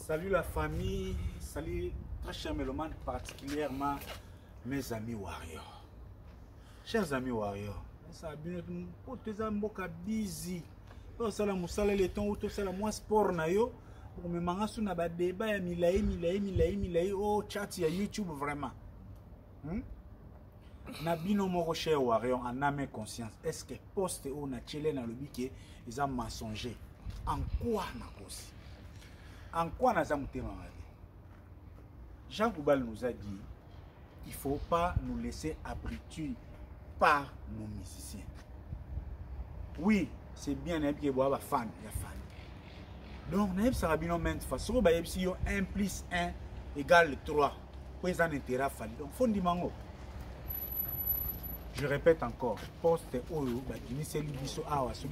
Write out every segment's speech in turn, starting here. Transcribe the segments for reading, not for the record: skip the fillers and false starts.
Salut la famille, salut très chers mélomanes, particulièrement mes amis warriors. Chers amis warriors, ça a bien été busy. Ça la musala le temps où tout ça la moi sport na yo pour me mangasu na ba débat ya milai oh chat ya YouTube vraiment. Na bino moko cher warrior en âme conscience. Est-ce que poste on a chélé na lobi que ils ont mensonger? En quoi na kosi? En quoi na za mutema mabe? Jean Goubal nous a dit il ne faut pas nous laisser abriter par nos musiciens. Oui, c'est bien que vous avez fan, il y a fan. Donc, nous avons sabino maintes fois. Si vous avez 1 plus 1 égale 3, vous avez un intérêt à faire. Donc, il faut dire je répète encore, poste Oyo,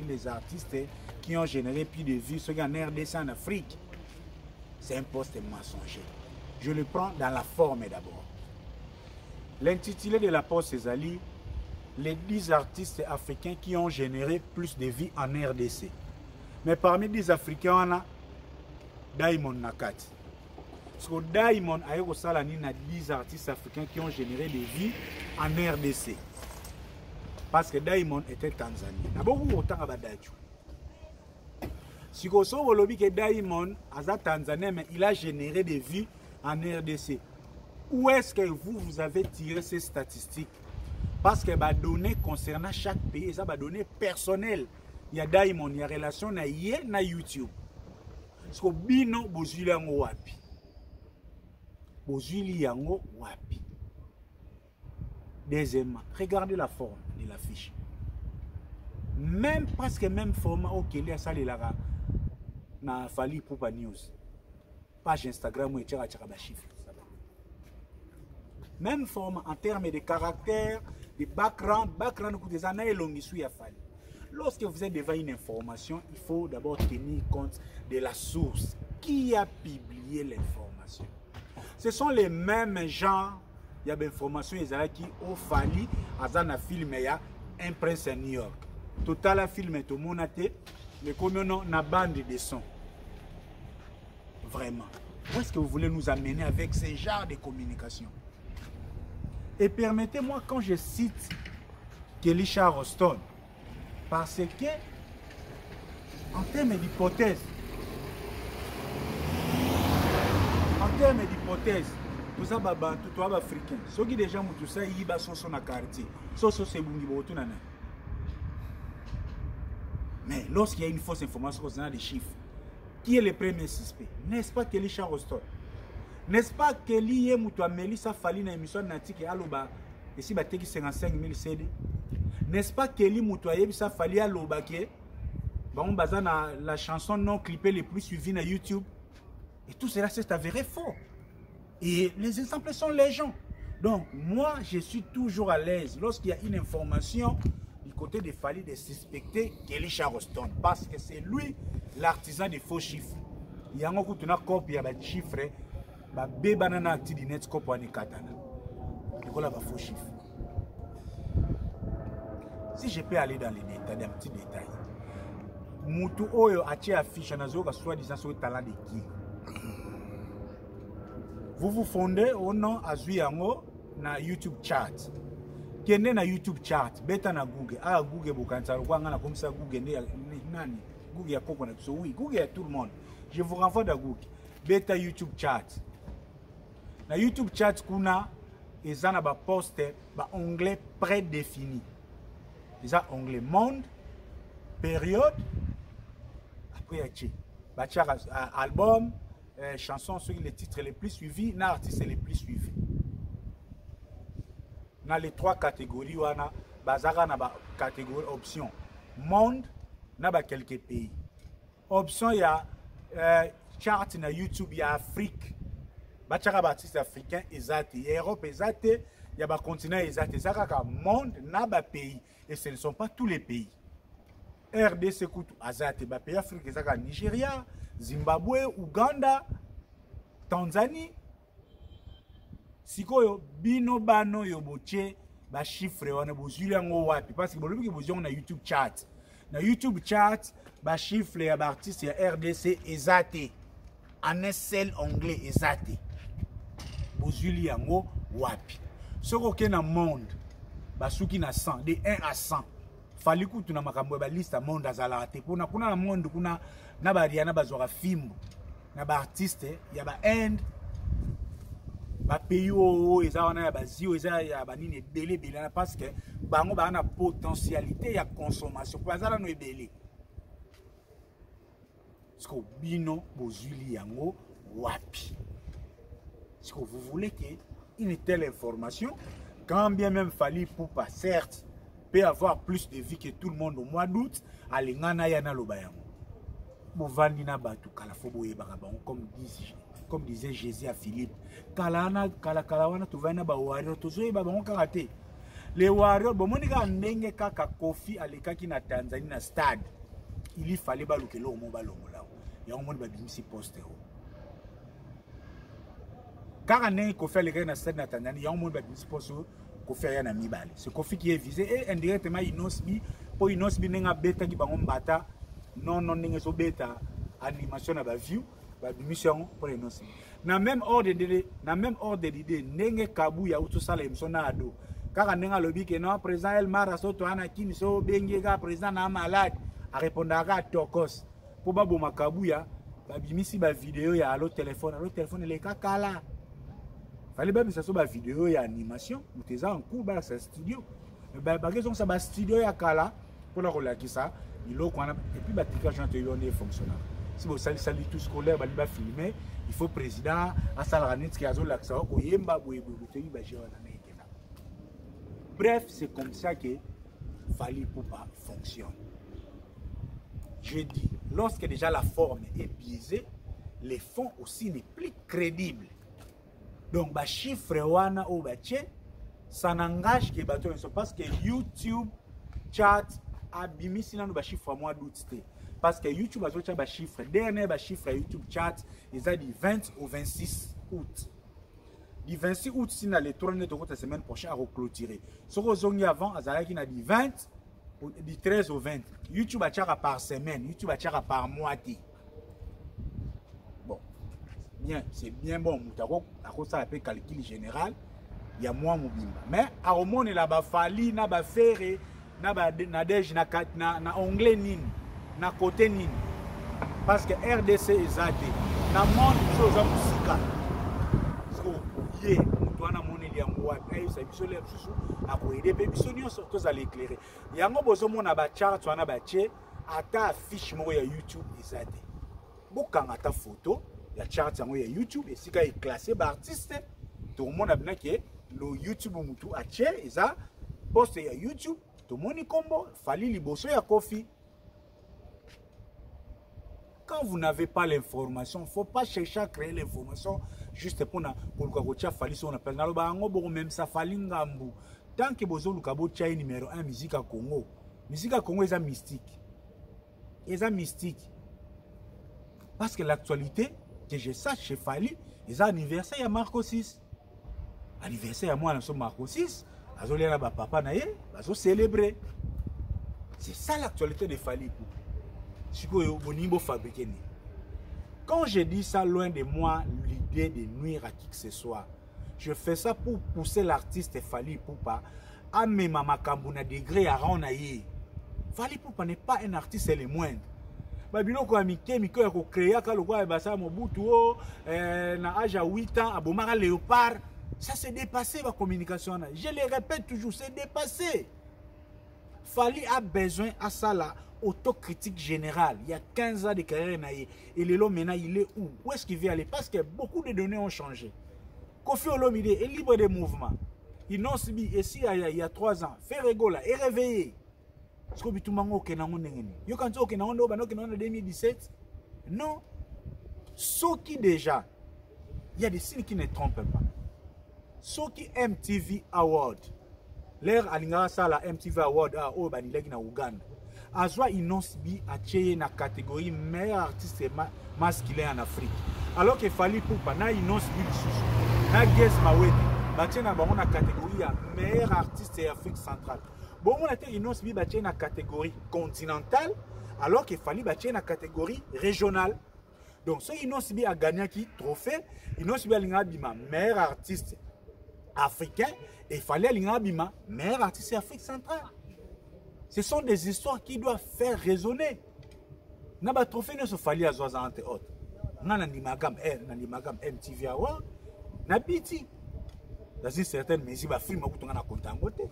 les artistes qui ont généré plus de vues, ceux qui en RDC en Afrique, c'est un poste mensonger. Je le prends dans la forme d'abord. L'intitulé de la poste Césali, les 10 artistes africains qui ont généré plus de vie en RDC. Mais parmi 10 Africains, on a Diamond Nakati. Parce que Diamond a eu 10 artistes africains qui ont généré des vies en RDC. Parce que Diamond était Tanzanie. Il y a beaucoup de temps à Badadjou. Si vous savez que Diamond est Tanzanien, mais il a généré des vies en RDC. Où est-ce que vous avez tiré ces statistiques? Parce que les données concernant chaque pays, ça va donner personnel. Il y a Diamond, il y a relation na YouTube. Parce que bino bozuli yango wapi. Bozuli yango wapi. Deuxièmement, regardez la forme de l'affiche. Même presque même format auquel il y a ça na Fali Poupa News. Page Instagram où il y a des chiffres. Même forme en termes de caractère, de background des années longues à Fali. Lorsque vous êtes devant une information, il faut d'abord tenir compte de la source. Qui a publié l'information? Ce sont les mêmes gens. Il y a des informations qui ont fallu à un film un prince à New York. Total film tout le monde mais comme on a une bande de sons. Vraiment. Où est-ce que vous voulez nous amener avec ce genre de communication? Et permettez-moi quand je cite Kelisha Roston, parce que en termes d'hypothèse, tout ça babantu, tout ça africain. Ceux qui déjà tout ça ils sont sur la quartier. C'est bungi botu nana. Mais lorsqu'il y a une fausse information concernant des chiffres, qui est le premier suspect? N'est-ce pas Kelisha Roston? N'est-ce pas Kelly et Moutou Melissa Fali na émission Natique Aloba et si bateki 55 000 CD? N'est-ce pas Kelly Moutou Yebisa Fali Aloba qui bon bazana la chanson non clippée les plus suivies na YouTube? Et tout cela c'est avéré faux. Et les exemples sont légion. Donc, moi, je suis toujours à l'aise lorsqu'il y a une information du côté de Fali de suspecter Kelisha Roston. Parce que c'est lui l'artisan des faux chiffres. Il y a un copie de chiffres. Il y a un acte de net copie de katana. Il y a faux chiffres. Si je peux aller dans les détails, dans les petits détails. Moutou Oyo a tiré affiche à soi-disant sur le talent de qui? Vous vous fondez au nom Azuyango na YouTube chat. Kende na YouTube chat, beta na Google. Ah Google bokanza kwa ngana comme ça Google nani? Google ya koko na so oui, Google ya tout le monde. Je vous renvoie à Google. Beta YouTube chat. Na YouTube chat kuna ezana ba poste ba onglet prédéfini. Eza onglet monde, période après yachi. Ba chara album chansons sur les titres les plus suivis, les artistes les plus suivis. Dans les 3 catégories, on a la catégorie option. Monde, on a quelques pays. Option, il y a chart na YouTube, il y a Afrique. Il y a des artistes africains, il y a Europe, il y a des continents, il y a des monde, il y a des pays. Et ce ne sont pas tous les pays. RDC, il y a pays Afrique, il y a Nigeria, Zimbabwe, Ouganda, Tanzanie. Sikoyo bino bano yoboche ba chiffre wana bozuli yango wapi parce que bolobi ke bozonga na YouTube chat. Na YouTube chat ba chiffre ya ba artiste ya RDC ezate. en un seul onglet exact. Bozuli yango wapi. Ce qu'on a monde, basuki na 100, de 1 à 100. Fali kutu na makambo ba liste monde azalate. Kuna na monde kuna na ba riana bazora fimbo. Na ba artiste ya ba end ba pays o eza wana ya ba zio eza ya ba nini belé parce que bango ba na potentialité ya consommation. Kwa zala no ebele. Parce que bino bozuli yango wapi. Est-ce que vous voulez qu'une telle information, quand bien même Fally Ipupa, certes, peut avoir plus de vie que tout le monde au mois d'août, alingana yana lobayango. Bovandi na batu kala fobo yebarabon comme disait Jésus à Philippe. Kalana kalawana tuvana ba warrior tozo yebarabon karate. Les warriors bomonika ndenge kaka Kofi alekaki na Tanzanie na stade. Il fallait balukelo au mont balongola. Ya omoni ba bimisi poster. Car on est Kofi les na stade na Tanzanie, il y a un monde qui dispose Kofi ya na mibale. C'est Kofi qui est visé et indirectement Inosbi pour Inosbi nenga beta ki bango mbata non nenga so beta animation na ba view ba mission pour Inosbi. Na même ordre d'idée nenga kabu ya utu sala emsona ado. Car nenga lobi que non président El Mara soto ana kini so bengega président na malade a répondra tokos. Pour ba boma kabu ya ba bimisi ba vidéo ya allo téléphone les kakala. Fallait bien que ça soit une vidéo et animation. Nous sommes en cours dans ce studio. Mais ils ça studio et kala pour la relaxer ça. Et puis l'application est fonctionnelle. Si vous saluez tout scolaire, vous allez filmer. Il faut président à Salaranit qui a l'accès au Yemba bref, c'est comme ça que Fally Ipupa fonctionne. Je dis, lorsque déjà la forme est biaisée, les fonds aussi n'est plus crédible. Donc, les chiffres wana ou ça n'engage que bateau parce que YouTube chat a bimisi na ba chiffre mois d'août parce que YouTube a sorti ba chiffre dernier ba chiffre YouTube chat ils a dit 20 au 26 août. Du 26 août si na les tourner de la semaine prochaine à reclôturer. Ce que avant azala qui na dit 20 du 13 au 20. YouTube a tchara par semaine, YouTube a tchara par mois. Bien, c'est bien bon, à cause ça appelle calcul général, il y a moins mobimba. Mais à Romone là bas Fally na ba ferré na ba nadej na anglais nin na côté nin parce que RDC ezate na monde chose à musika. So yé mutwana moneli ya ngwa ayo sa biso le biso akoyede pe biso nyonso to za l'éclairer. Yango bozo mona ba chart wana ba che ata affiche moko ya YouTube ezate. Bokanga ta photo la chart yango ya YouTube et sika est classé par artiste tout le monde a bien que le YouTube mutu a che eza poste ya YouTube tout le monde combo Fally liboso ya Kofi. Quand vous n'avez pas l'information, il ne faut pas chercher à créer l'information juste pour que Fally son appel na loba ngo bo même ça Fally ngambu tant que bozo lukabo chai numéro 1 musique à Congo est mystique. Est mystique. Parce que l'actualité que je sache chez Fally, ils ont anniversaire il y a Marco 6. Anniversaire à moi, nous Marco 6. Ils ont papa naïe, ils ont célébré. C'est ça l'actualité de Fally. Quand je dis ça, loin de moi l'idée de nuire à qui que ce soit. Je fais ça pour pousser l'artiste Fally Ipupa à même à Makambuna degré à Ranaïe. Fally Ipupa n'est pas un artiste le moindre. Babiloko amike miko ya ko créer ka lokwa ya basa Mobutu na âge à 8 ans abomara léopard ça s'est dépassé la communication là. Je le répète toujours, c'est dépassé. Fally a besoin à ça là autocritique générale. Il y a 15 ans de carrière naïe et le maintenant il est où est-ce qu'il vient aller parce que beaucoup de données ont changé. Kofi Olomide est libre de mouvement. Il n'ont subi ici il y a 3 ans. Ferregola est réveillé. Est-ce que tu as dit que en 2017? Non. Ce qui déjà, il y a des signes qui ne trompent pas. Ce qui MTV Award, l'air à ça la MTV Award à Ouganda. Azwa Inosbi a créé la catégorie meilleur artiste masculin en Afrique. Alors que Fally Ipupa na Inosbi na Guess Mawete, batien na bango na catégorie meilleur artiste d'Afrique centrale. Bon, on a été Inosbi batien na catégorie continentale, alors que Fally batien na catégorie régionale. Donc, ceux qui n'ont pas bien gagné qui trophée, ils n'ont pas bien bima meilleur artiste africain et il fallait aller bima meilleur artiste Afrique centrale. Ce sont des histoires qui doivent faire résonner. N'a pas trophée ne se fallait à Zoazan entre autres. N'a magam MTV Award, n'a biti. Dans une certaine mesure, il film où on a content côté.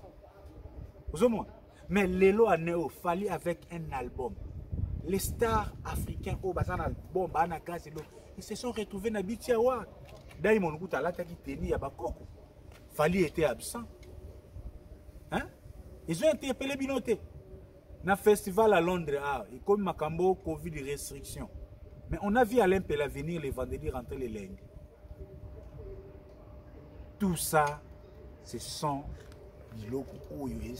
Mais Lelo a néo fallait avec un album. Les stars africains au bazar album ils se sont retrouvés dans biti Award. D'ailleurs mon goût à la qui tenait à Bakoko. Fallait était absent. Hein? Ils ont interpellé Binoté. Dans le festival à Londres, et comme Makambo, Covid restriction. Mais on a vu Alain Pela venir les vendredis rentrer les lignes. Tout ça, ce sont des locaux où il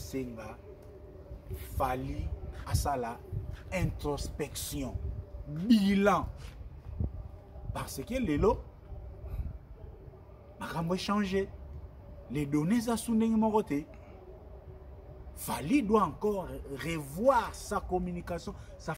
fallait à ça la introspection, bilan. Parce que les lots, Makambo changé. Les données à son côté. Fali doit encore revoir sa communication, sa